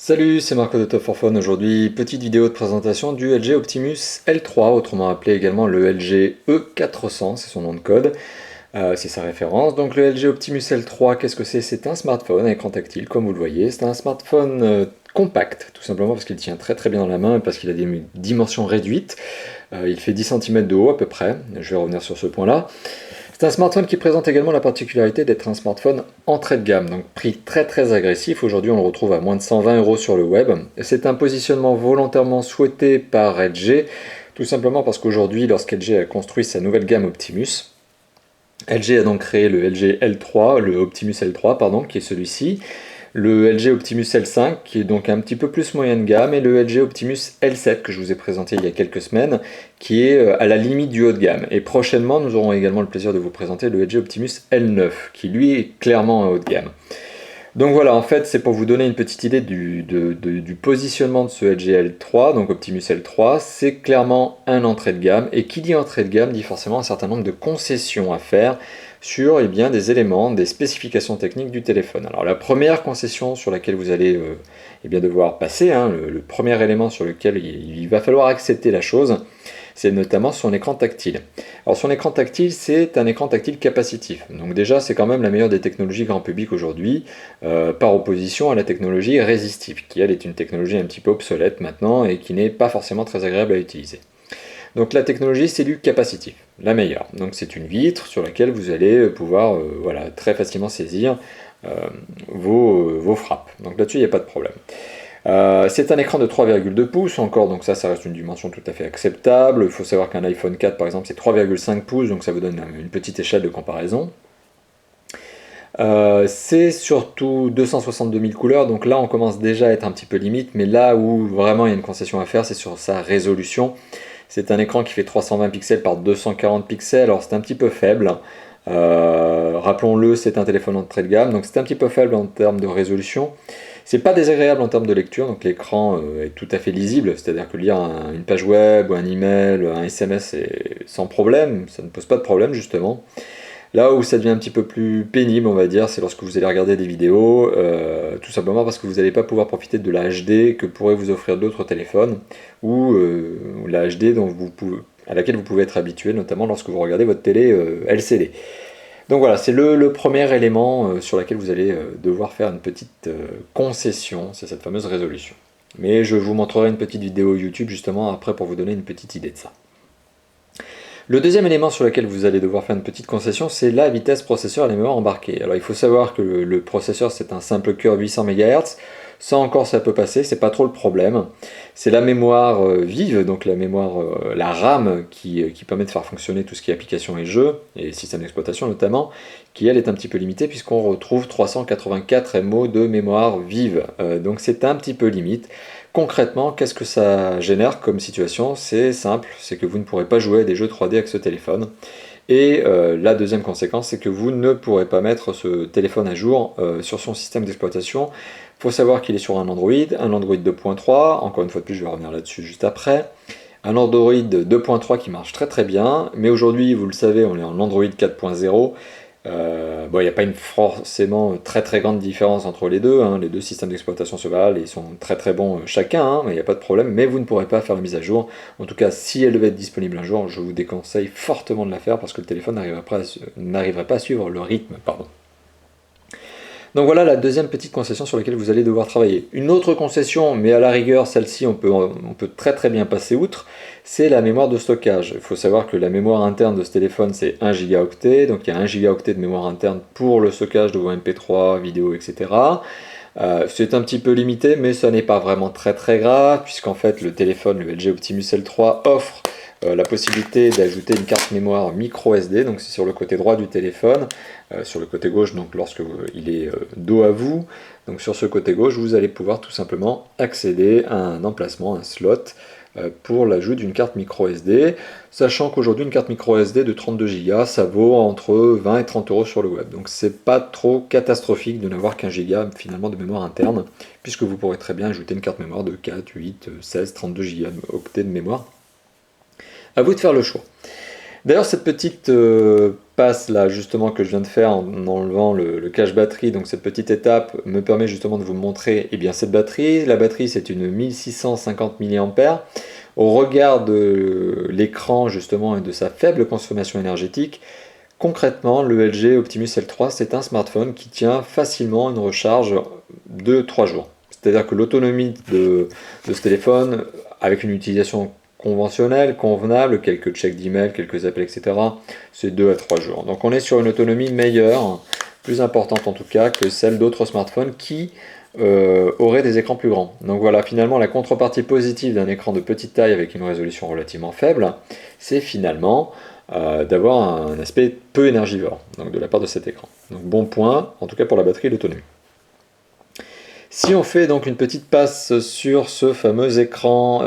Salut, c'est Marco de Top4Phone. Aujourd'hui, petite vidéo de présentation du LG Optimus L3, autrement appelé également le LG E400, c'est son nom de code, c'est sa référence. Donc le LG Optimus L3, qu'est-ce que c'est? C'est un smartphone à écran tactile, comme vous le voyez. C'est un smartphone compact, tout simplement parce qu'il tient très très bien dans la main et parce qu'il a des dimensions réduites. Il fait 10 cm de haut à peu près, je vais revenir sur ce point-là. C'est un smartphone qui présente également la particularité d'être un smartphone entrée de gamme, donc prix très très agressif. Aujourd'hui on le retrouve à moins de 120 € sur le web. C'est un positionnement volontairement souhaité par LG, tout simplement parce qu'aujourd'hui, lorsqu'LG a construit sa nouvelle gamme Optimus, LG a donc créé le LG L3, le Optimus L3 pardon, qui est celui-ci, le LG Optimus L5 qui est donc un petit peu plus moyenne gamme et le LG Optimus L7 que je vous ai présenté il y a quelques semaines qui est à la limite du haut de gamme. Et prochainement nous aurons également le plaisir de vous présenter le LG Optimus L9 qui lui est clairement un haut de gamme. Donc voilà, en fait, c'est pour vous donner une petite idée du positionnement de ce LG L3, donc Optimus L3, c'est clairement un entrée de gamme, et qui dit entrée de gamme dit forcément un certain nombre de concessions à faire sur des éléments, des spécifications techniques du téléphone. Alors la première concession sur laquelle vous allez devoir passer, le premier élément sur lequel il va falloir accepter la chose, c'est notamment son écran tactile. Alors son écran tactile, c'est un écran tactile capacitif. Donc déjà, c'est quand même la meilleure des technologies grand public aujourd'hui, par opposition à la technologie résistive, qui elle est une technologie un petit peu obsolète maintenant et qui n'est pas forcément très agréable à utiliser. Donc la technologie, c'est du capacitif, la meilleure. Donc c'est une vitre sur laquelle vous allez pouvoir très facilement saisir vos frappes. Donc là-dessus, il n'y a pas de problème. C'est un écran de 3,2 pouces encore, donc ça reste une dimension tout à fait acceptable. Il faut savoir qu'un iPhone 4 par exemple c'est 3,5 pouces, donc ça vous donne une petite échelle de comparaison. C'est surtout 262 000 couleurs, donc là on commence déjà à être un petit peu limite, mais là où vraiment il y a une concession à faire, c'est sur sa résolution. C'est un écran qui fait 320 pixels par 240 pixels, alors c'est un petit peu faible. Rappelons-le, c'est un téléphone entrée de gamme, donc c'est un petit peu faible en termes de résolution. C'est pas désagréable en termes de lecture, donc l'écran est tout à fait lisible, c'est-à-dire que lire une page web ou un email, un SMS est sans problème, ça ne pose pas de problème justement. Là où ça devient un petit peu plus pénible, on va dire, c'est lorsque vous allez regarder des vidéos, tout simplement parce que vous n'allez pas pouvoir profiter de la HD que pourraient vous offrir d'autres téléphones, ou la HD à laquelle vous pouvez être habitué, notamment lorsque vous regardez votre télé LCD. Donc voilà, c'est le premier élément sur lequel vous allez devoir faire une petite concession, c'est cette fameuse résolution. Mais je vous montrerai une petite vidéo YouTube justement après pour vous donner une petite idée de ça. Le deuxième élément sur lequel vous allez devoir faire une petite concession, c'est la vitesse processeur et la mémoire embarquée. Alors il faut savoir que le processeur c'est un simple cœur 800 MHz, ça encore ça peut passer, c'est pas trop le problème. C'est la mémoire vive, donc la mémoire, la RAM qui permet de faire fonctionner tout ce qui est applications et jeux, et système d'exploitation notamment, qui elle est un petit peu limitée puisqu'on retrouve 384 MO de mémoire vive, donc c'est un petit peu limite. Concrètement, qu'est-ce que ça génère comme situation? C'est simple, c'est que vous ne pourrez pas jouer à des jeux 3D avec ce téléphone. Et la deuxième conséquence, c'est que vous ne pourrez pas mettre ce téléphone à jour sur son système d'exploitation. Il faut savoir qu'il est sur un Android 2.3, encore une fois de plus je vais revenir là-dessus juste après. Un Android 2.3 qui marche très très bien, mais aujourd'hui, vous le savez, on est en Android 4.0. Il n'y a pas forcément très très grande différence entre les deux, les deux systèmes d'exploitation se valent et ils sont très très bons chacun, il n'y a pas de problème, mais vous ne pourrez pas faire la mise à jour. En tout cas, si elle devait être disponible un jour, je vous déconseille fortement de la faire parce que le téléphone n'arriverait pas à suivre le rythme. Donc voilà la deuxième petite concession sur laquelle vous allez devoir travailler. Une autre concession, mais à la rigueur, celle-ci on peut très très bien passer outre, c'est la mémoire de stockage. Il faut savoir que la mémoire interne de ce téléphone c'est 1 Go, donc il y a 1 Go de mémoire interne pour le stockage de vos MP3, vidéos, etc. C'est un petit peu limité, mais ça n'est pas vraiment très très grave, puisqu'en fait le téléphone, le LG Optimus L3 offre la possibilité d'ajouter une carte mémoire micro SD, donc c'est sur le côté droit du téléphone, sur le côté gauche, donc lorsque il est dos à vous, donc sur ce côté gauche, vous allez pouvoir tout simplement accéder à un emplacement, un slot, pour l'ajout d'une carte micro SD, sachant qu'aujourd'hui une carte micro SD de 32 Go, ça vaut entre 20 et 30 € sur le web, donc c'est pas trop catastrophique de n'avoir qu'un giga finalement de mémoire interne, puisque vous pourrez très bien ajouter une carte mémoire de 4, 8, 16, 32 Go octets de mémoire. À vous de faire le choix. D'ailleurs, cette petite passe là justement que je viens de faire en enlevant le cache batterie, donc cette petite étape me permet justement de vous montrer eh bien, cette batterie. La batterie c'est une 1650 mAh. Au regard de l'écran justement et de sa faible consommation énergétique, concrètement le LG Optimus L3 c'est un smartphone qui tient facilement une recharge de 3 jours. C'est-à-dire que l'autonomie de ce téléphone, avec une utilisation conventionnelle, convenable, quelques checks d'email, quelques appels, etc., c'est 2 à 3 jours. Donc on est sur une autonomie meilleure, plus importante en tout cas, que celle d'autres smartphones qui auraient des écrans plus grands. Donc voilà, finalement la contrepartie positive d'un écran de petite taille avec une résolution relativement faible, c'est finalement d'avoir un aspect peu énergivore, donc de la part de cet écran. Donc bon point, en tout cas pour la batterie et l'autonomie. Si on fait donc une petite passe sur ce fameux écran,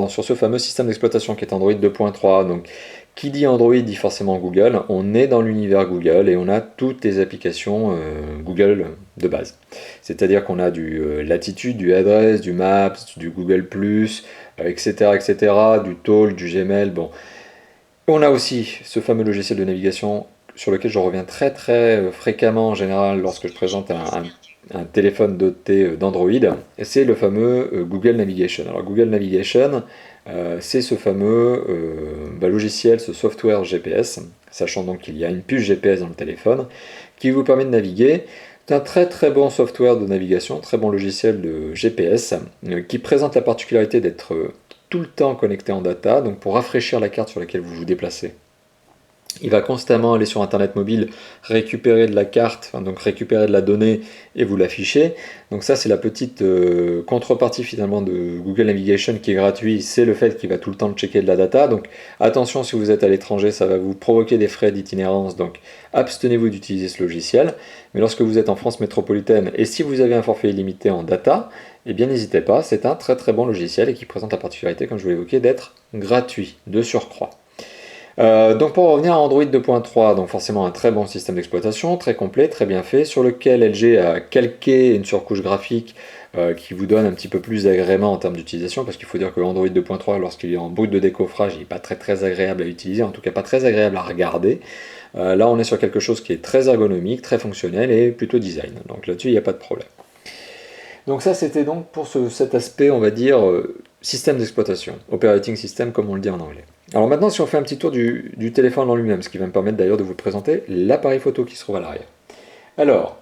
sur ce fameux système d'exploitation qui est Android 2.3, donc qui dit Android dit forcément Google, on est dans l'univers Google et on a toutes les applications Google de base. C'est-à-dire qu'on a du Latitude, du Address, du Maps, du Google+, etc., etc., du Talk, du Gmail, bon. On a aussi ce fameux logiciel de navigation sur lequel je reviens très très fréquemment en général lorsque je présente un téléphone doté d'Android, et c'est le fameux Google Navigation. Alors Google Navigation, c'est ce fameux logiciel, ce software GPS, sachant donc qu'il y a une puce GPS dans le téléphone, qui vous permet de naviguer. C'est un très très bon software de navigation, très bon logiciel de GPS, qui présente la particularité d'être tout le temps connecté en data, donc pour rafraîchir la carte sur laquelle vous vous déplacez. Il va constamment aller sur Internet mobile, récupérer de la carte, donc récupérer de la donnée et vous l'afficher. Donc ça c'est la petite contrepartie finalement de Google Navigation qui est gratuit, c'est le fait qu'il va tout le temps checker de la data. Donc attention, si vous êtes à l'étranger, ça va vous provoquer des frais d'itinérance, donc abstenez-vous d'utiliser ce logiciel. Mais lorsque vous êtes en France métropolitaine et si vous avez un forfait illimité en data, eh bien n'hésitez pas, c'est un très très bon logiciel et qui présente la particularité, comme je vous l'évoquais, d'être gratuit, de surcroît. Donc pour revenir à Android 2.3, donc forcément un très bon système d'exploitation, très complet, très bien fait, sur lequel LG a calqué une surcouche graphique qui vous donne un petit peu plus d'agrément en termes d'utilisation, parce qu'il faut dire que Android 2.3, lorsqu'il est en brut de décoffrage, il n'est pas très très agréable à utiliser, en tout cas pas très agréable à regarder. Là on est sur quelque chose qui est très ergonomique, très fonctionnel et plutôt design, donc là-dessus il n'y a pas de problème. Donc ça c'était donc pour cet aspect, on va dire, système d'exploitation, operating system comme on le dit en anglais. Alors maintenant si on fait un petit tour du téléphone en lui-même, ce qui va me permettre d'ailleurs de vous présenter l'appareil photo qui se trouve à l'arrière. Alors,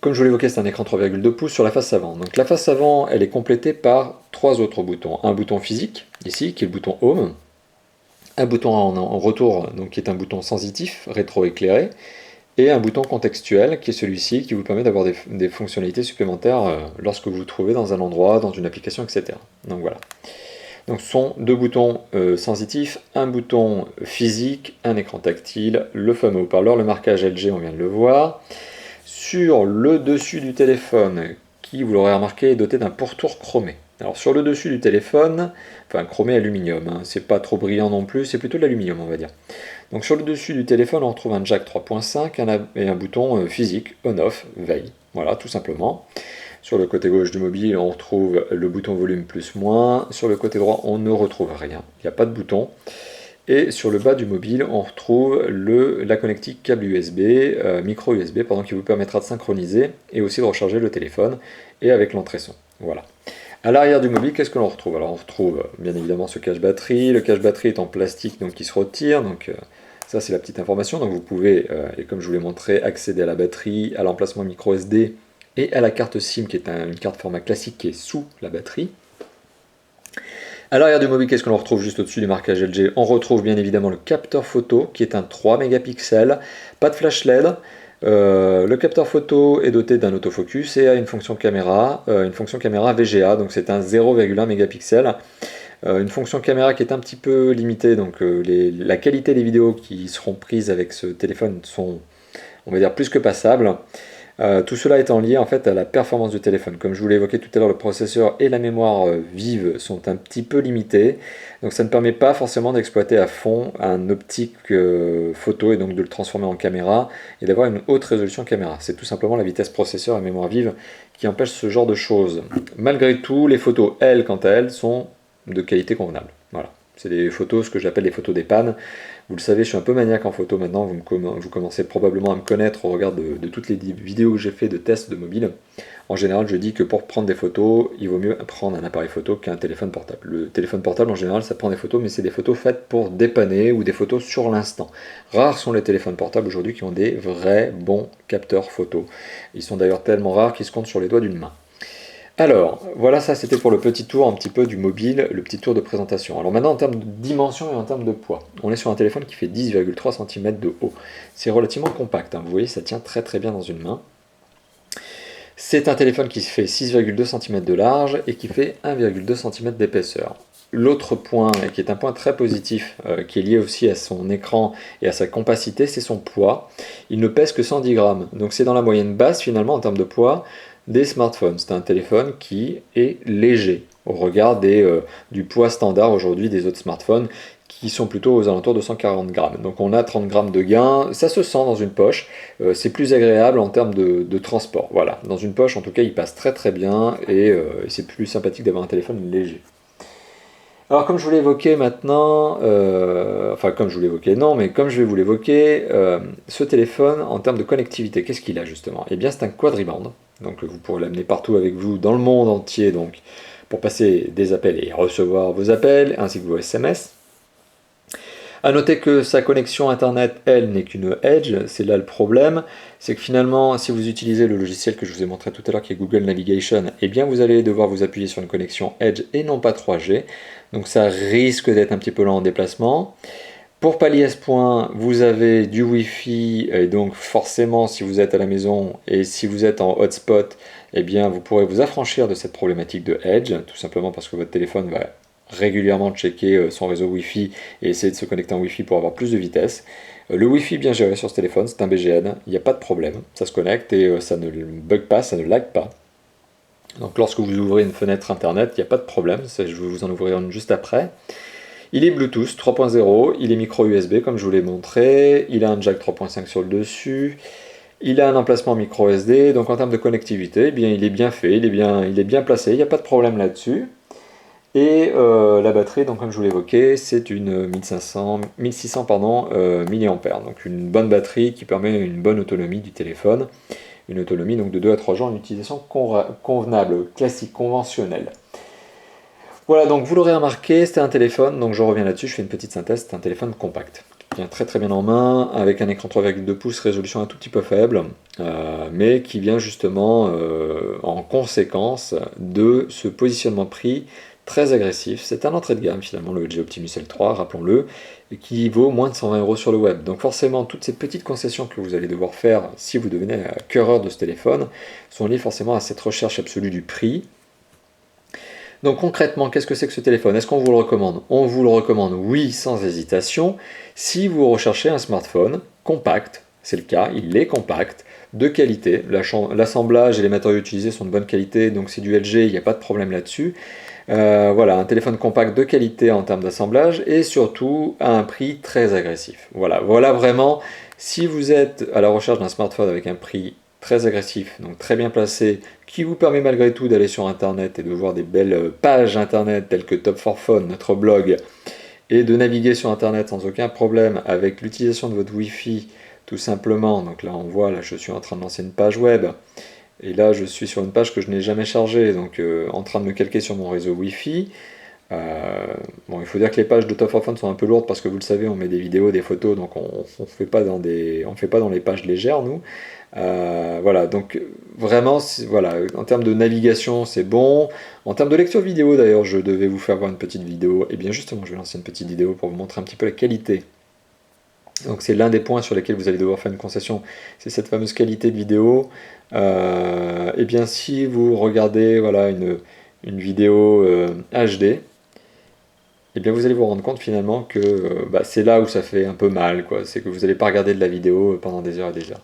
comme je vous l'évoquais, c'est un écran 3,2 pouces sur la face avant. Donc la face avant, elle est complétée par 3 autres boutons. Un bouton physique, ici, qui est le bouton Home. Un bouton en retour, donc qui est un bouton sensitif, rétro-éclairé. Et un bouton contextuel, qui est celui-ci, qui vous permet d'avoir des fonctionnalités supplémentaires lorsque vous vous trouvez dans un endroit, dans une application, etc. Donc voilà. Donc ce sont deux boutons sensitifs, un bouton physique, un écran tactile, le fameux haut-parleur, le marquage LG, on vient de le voir. Sur le dessus du téléphone, qui, vous l'aurez remarqué, est doté d'un pourtour chromé. Alors sur le dessus du téléphone, enfin chromé aluminium, hein, c'est pas trop brillant non plus, c'est plutôt de l'aluminium on va dire. Donc sur le dessus du téléphone on retrouve un jack 3.5 et un bouton physique on-off, veille, voilà tout simplement. Sur le côté gauche du mobile on retrouve le bouton volume plus-moins, sur le côté droit on ne retrouve rien, il n'y a pas de bouton. Et sur le bas du mobile, on retrouve la connectique câble USB, micro USB, qui vous permettra de synchroniser et aussi de recharger le téléphone, et avec l'entrée son. Voilà. À l'arrière du mobile, qu'est-ce que l'on retrouve? Alors on retrouve bien évidemment ce cache-batterie. Le cache-batterie est en plastique, donc qui se retire. Donc ça c'est la petite information. Donc vous pouvez, et comme je vous l'ai montré, accéder à la batterie, à l'emplacement micro SD et à la carte SIM, qui est une carte format classique qui est sous la batterie. À l'arrière du mobile, qu'est-ce que l'on retrouve juste au-dessus du marquage LG? On retrouve bien évidemment le capteur photo qui est un 3 mégapixels, pas de flash LED. Le capteur photo est doté d'un autofocus et a une fonction caméra VGA, donc c'est un 0,1 mégapixels. Une fonction caméra qui est un petit peu limitée, donc la qualité des vidéos qui seront prises avec ce téléphone sont, on va dire, plus que passables. Tout cela étant lié en fait à la performance du téléphone. Comme je vous l'ai évoqué tout à l'heure, le processeur et la mémoire vive sont un petit peu limités, donc ça ne permet pas forcément d'exploiter à fond un optique photo et donc de le transformer en caméra et d'avoir une haute résolution caméra. C'est tout simplement la vitesse processeur et mémoire vive qui empêche ce genre de choses. Malgré tout, les photos, elles, quant à elles, sont de qualité convenable. Voilà. C'est des photos, ce que j'appelle les photos des pannes. Vous le savez, je suis un peu maniaque en photo maintenant, vous commencez probablement à me connaître au regard de toutes les vidéos que j'ai fait de tests de mobile. En général, je dis que pour prendre des photos, il vaut mieux prendre un appareil photo qu'un téléphone portable. Le téléphone portable, en général, ça prend des photos, mais c'est des photos faites pour dépanner ou des photos sur l'instant. Rares sont les téléphones portables aujourd'hui qui ont des vrais bons capteurs photos. Ils sont d'ailleurs tellement rares qu'ils se comptent sur les doigts d'une main. Alors, voilà, ça c'était pour le petit tour un petit peu du mobile, le petit tour de présentation. Alors maintenant en termes de dimension et en termes de poids, on est sur un téléphone qui fait 10,3 cm de haut. C'est relativement compact, hein. Vous voyez, ça tient très très bien dans une main. C'est un téléphone qui fait 6,2 cm de large et qui fait 1,2 cm d'épaisseur. L'autre point, et qui est un point très positif, qui est lié aussi à son écran et à sa compacité, c'est son poids. Il ne pèse que 110 grammes, donc c'est dans la moyenne basse finalement en termes de poids des smartphones. C'est un téléphone qui est léger au regard du poids standard aujourd'hui des autres smartphones qui sont plutôt aux alentours de 140 grammes. Donc on a 30 grammes de gain, ça se sent dans une poche, c'est plus agréable en termes de transport. Voilà, dans une poche en tout cas il passe très très bien et c'est plus sympathique d'avoir un téléphone léger. Alors comme je vous l'ai évoqué maintenant, enfin comme je vous l'ai évoqué non, mais comme je vais vous l'évoquer, ce téléphone en termes de connectivité, qu'est-ce qu'il a justement? Eh bien c'est un quadriband, donc vous pourrez l'amener partout avec vous dans le monde entier, donc pour passer des appels et recevoir vos appels, ainsi que vos SMS. A noter que sa connexion internet, elle, n'est qu'une Edge, c'est là le problème, c'est que finalement, si vous utilisez le logiciel que je vous ai montré tout à l'heure qui est Google Navigation, eh bien vous allez devoir vous appuyer sur une connexion Edge et non pas 3G, donc ça risque d'être un petit peu lent en déplacement. Pour pallier à ce point, vous avez du Wi-Fi, et donc forcément si vous êtes à la maison et si vous êtes en hotspot, eh bien vous pourrez vous affranchir de cette problématique de Edge, tout simplement parce que votre téléphone va régulièrement checker son réseau Wi-Fi et essayer de se connecter en Wi-Fi pour avoir plus de vitesse. Le Wi-Fi bien géré sur ce téléphone, c'est un BGN, il n'y a pas de problème, ça se connecte et ça ne bug pas, ça ne lag pas. Donc lorsque vous ouvrez une fenêtre internet, il n'y a pas de problème, je vais vous en ouvrir une juste après. Il est Bluetooth 3.0, il est micro USB comme je vous l'ai montré, il a un jack 3.5 sur le dessus, il a un emplacement micro SD, donc en termes de connectivité, eh bien, il est bien fait, il est bien placé, il n'y a pas de problème là-dessus. Et la batterie, donc comme je vous l'évoquais, c'est une 1600 mAh, donc une bonne batterie qui permet une bonne autonomie du téléphone, une autonomie donc de 2 à 3 jours en utilisation convenable, classique, conventionnelle. Voilà, donc vous l'aurez remarqué, c'était un téléphone, donc je reviens là-dessus, je fais une petite synthèse, c'est un téléphone compact, qui vient très très bien en main, avec un écran 3,2 pouces, résolution un tout petit peu faible, mais qui vient justement en conséquence de ce positionnement prix très agressif. C'est un entrée de gamme finalement, le LG Optimus L3, rappelons-le, qui vaut moins de 120 € sur le web. Donc forcément, toutes ces petites concessions que vous allez devoir faire si vous devenez acquéreur de ce téléphone sont liées forcément à cette recherche absolue du prix. Donc concrètement, qu'est-ce que c'est que ce téléphone? Est-ce qu'on vous le recommande? On vous le recommande, oui, sans hésitation. Si vous recherchez un smartphone compact, c'est le cas, il est compact, de qualité. L'assemblage et les matériaux utilisés sont de bonne qualité, donc c'est du LG, il n'y a pas de problème là-dessus. Voilà, un téléphone compact de qualité en termes d'assemblage et surtout à un prix très agressif. Voilà vraiment, si vous êtes à la recherche d'un smartphone avec un prix très agressif, donc très bien placé, qui vous permet malgré tout d'aller sur internet et de voir des belles pages internet telles que Top 4 Phone, notre blog, et de naviguer sur internet sans aucun problème avec l'utilisation de votre Wi-Fi tout simplement. Donc là on voit, là je suis en train de lancer une page web et là je suis sur une page que je n'ai jamais chargée, donc en train de me calquer sur mon réseau Wi-Fi. Bon, il faut dire que les pages de Top 4 Phone sont un peu lourdes parce que vous le savez, on met des vidéos, des photos, donc on fait pas dans les pages légères nous. Voilà, donc vraiment, voilà, en termes de navigation, c'est bon. En termes de lecture vidéo, d'ailleurs, je devais vous faire voir une petite vidéo. Et bien justement, je vais lancer une petite vidéo pour vous montrer un petit peu la qualité. Donc c'est l'un des points sur lesquels vous allez devoir faire une concession, c'est cette fameuse qualité de vidéo. Et bien si vous regardez voilà, une vidéo HD, et bien vous allez vous rendre compte finalement que c'est là où ça fait un peu mal, quoi. C'est que vous n'allez pas regarder de la vidéo pendant des heures et des heures.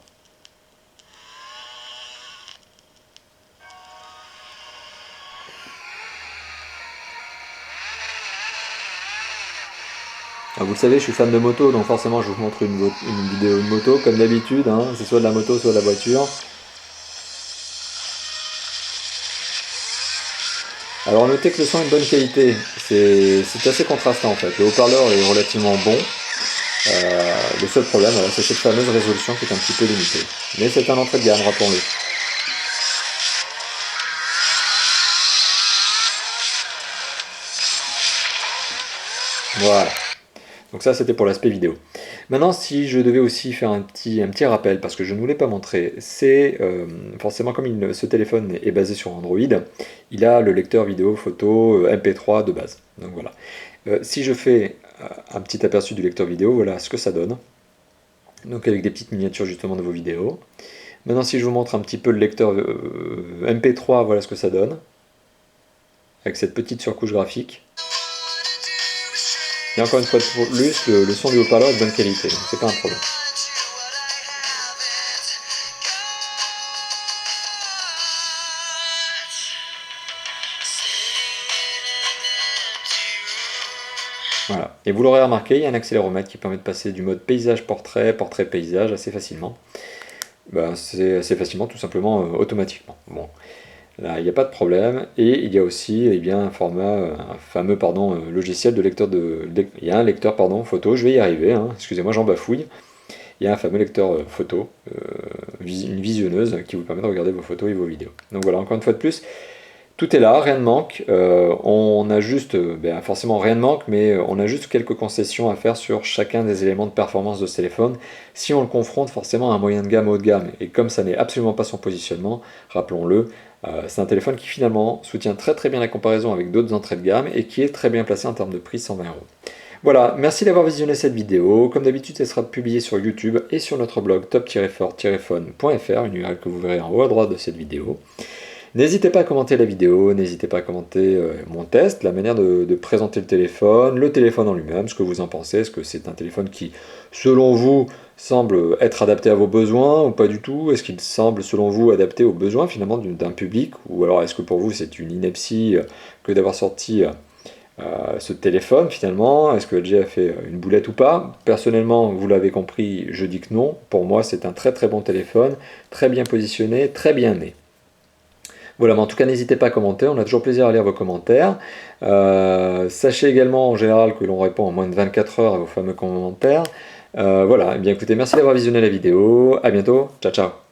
Alors vous le savez, je suis fan de moto, donc forcément je vous montre une vidéo de moto, comme d'habitude, hein, c'est soit de la moto, soit de la voiture. Alors notez que le son est de bonne qualité, c'est assez contrastant en fait. Le haut-parleur est relativement bon. Le seul problème, voilà, c'est cette fameuse résolution qui est un petit peu limitée. Mais c'est un entrée de gamme, rappelons-le. Voilà. Donc ça, c'était pour l'aspect vidéo. Maintenant, si je devais aussi faire un petit rappel, parce que je ne vous l'ai pas montré, c'est forcément comme ce téléphone est basé sur Android, il a le lecteur vidéo, photo, MP3 de base. Donc voilà. Si je fais un petit aperçu du lecteur vidéo, voilà ce que ça donne. Donc avec des petites miniatures justement de vos vidéos. Maintenant, si je vous montre un petit peu le lecteur MP3, voilà ce que ça donne. Avec cette petite surcouche graphique. Et encore une fois de plus, le son du haut-parleur est de bonne qualité, donc c'est pas un problème. Voilà. Et vous l'aurez remarqué, il y a un accéléromètre qui permet de passer du mode paysage-portrait, portrait-paysage assez facilement. Ben, c'est assez facilement, tout simplement automatiquement. Bon, là il n'y a pas de problème. Et il y a aussi un fameux logiciel de lecteur il y a un lecteur photo, je vais y arriver, hein, excusez-moi j'en bafouille. Il y a un fameux lecteur photo, une visionneuse qui vous permet de regarder vos photos et vos vidéos. Donc voilà, encore une fois de plus, tout est là, rien ne manque. On a juste, forcément rien ne manque, mais on a juste quelques concessions à faire sur chacun des éléments de performance de ce téléphone. Si on le confronte forcément à un moyen de gamme haut de gamme, et comme ça n'est absolument pas son positionnement, rappelons-le, c'est un téléphone qui finalement soutient très très bien la comparaison avec d'autres entrées de gamme et qui est très bien placé en termes de prix, 120 euros. Voilà, merci d'avoir visionné cette vidéo. Comme d'habitude, elle sera publiée sur YouTube et sur notre blog top-fort-phone.fr, une URL que vous verrez en haut à droite de cette vidéo. N'hésitez pas à commenter la vidéo, n'hésitez pas à commenter mon test, la manière de présenter le téléphone en lui-même, ce que vous en pensez. Est-ce que c'est un téléphone qui, selon vous, semble être adapté à vos besoins ou pas du tout? Est-ce qu'il semble, selon vous, adapté aux besoins finalement d'un public? Ou alors est-ce que pour vous c'est une ineptie que d'avoir sorti ce téléphone finalement? Est-ce que LG a fait une boulette ou pas? Personnellement, vous l'avez compris, je dis que non. Pour moi, c'est un très très bon téléphone, très bien positionné, très bien né. Voilà, mais en tout cas, n'hésitez pas à commenter, on a toujours plaisir à lire vos commentaires. Sachez également en général que l'on répond en moins de 24 heures à vos fameux commentaires. Voilà, eh bien écoutez, merci d'avoir visionné la vidéo, à bientôt, ciao ciao.